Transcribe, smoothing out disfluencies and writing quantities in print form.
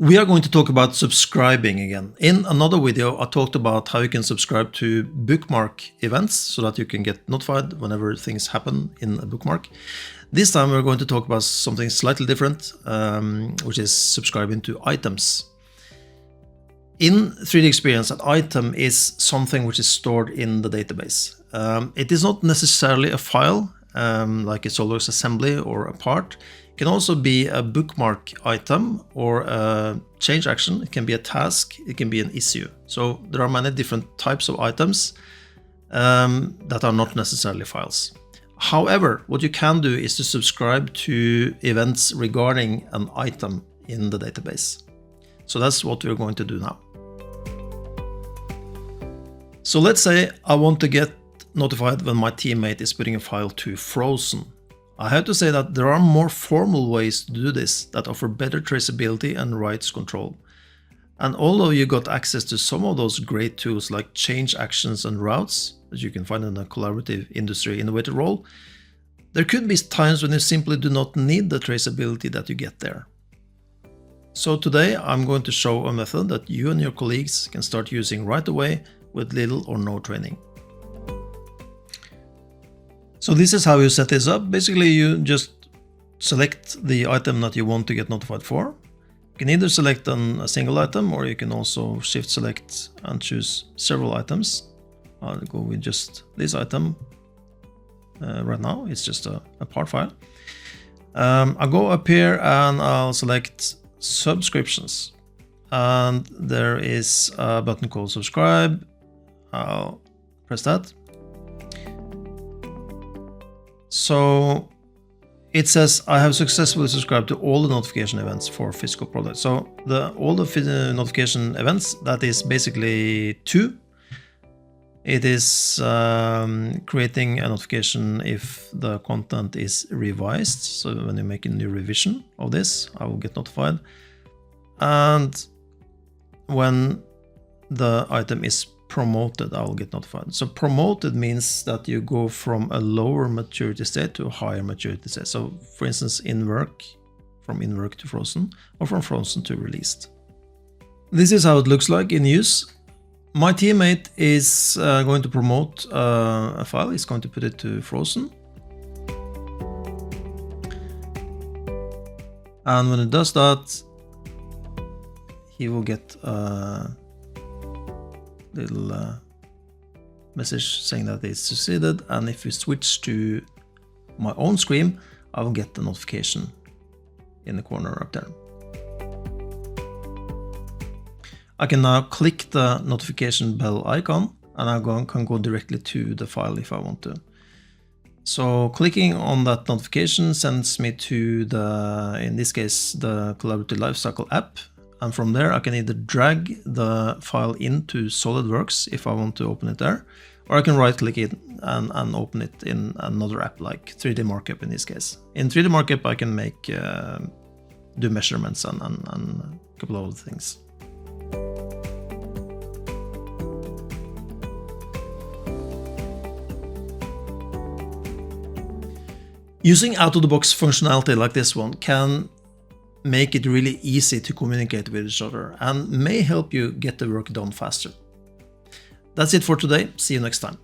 We are going to talk about subscribing again. In another video, I talked about how you can subscribe to bookmark events so that you can get notified whenever things happen in a bookmark. This time we're going to talk about something slightly different, which is subscribing to items. In 3DEXPERIENCE, an item is something which is stored in the database. It is not necessarily a file, like a SOLIDWORKS assembly or a part. It can also be a bookmark item or a change action. It can be a task. It can be an issue. So there are many different types of items that are not necessarily files. However, what you can do is to subscribe to events regarding an item in the database. So that's what we're going to do now. So let's say I want to get notified when my teammate is putting a file to frozen. I have to say that there are more formal ways to do this that offer better traceability and rights control. And although you got access to some of those great tools like change actions and routes that you can find in a collaborative industry innovator role, there could be times when you simply do not need the traceability that you get there. So today I'm going to show a method that you and your colleagues can start using right away with little or no training. So this is how you set this up. Basically, you just select the item that you want to get notified for. You can either select a single item, or you can also shift select and choose several items. I'll go with just this item right now. It's just a part file. I'll go up here and I'll select subscriptions. And there is a button called subscribe. I'll press that. So it says I have successfully subscribed to all the notification events for physical products. So all the notification events, that is basically two. It is creating a notification if the content is revised. So when you make a new revision of this, I will get notified. And when the item is promoted, I will get notified. So promoted means that you go from a lower maturity state to a higher maturity state. So for instance, in work, from in work to frozen, or from frozen to released. This is how it looks like in use. My teammate is going to promote a file. He's going to put it to frozen. And when it does that, he will get a little message saying that it's succeeded. And if we switch to my own screen, I will get the notification in the corner up there. I can now click the notification bell icon and I can go directly to the file if I want to. So clicking on that notification sends me to in this case, the Collaborative Lifecycle app. And from there, I can either drag the file into SOLIDWORKS if I want to open it there, or I can right click it and open it in another app like 3D Markup in this case. In 3D Markup, I can do measurements and a couple of other things. Using out-of-the-box functionality like this one can make it really easy to communicate with each other and may help you get the work done faster. That's it for today. See you next time.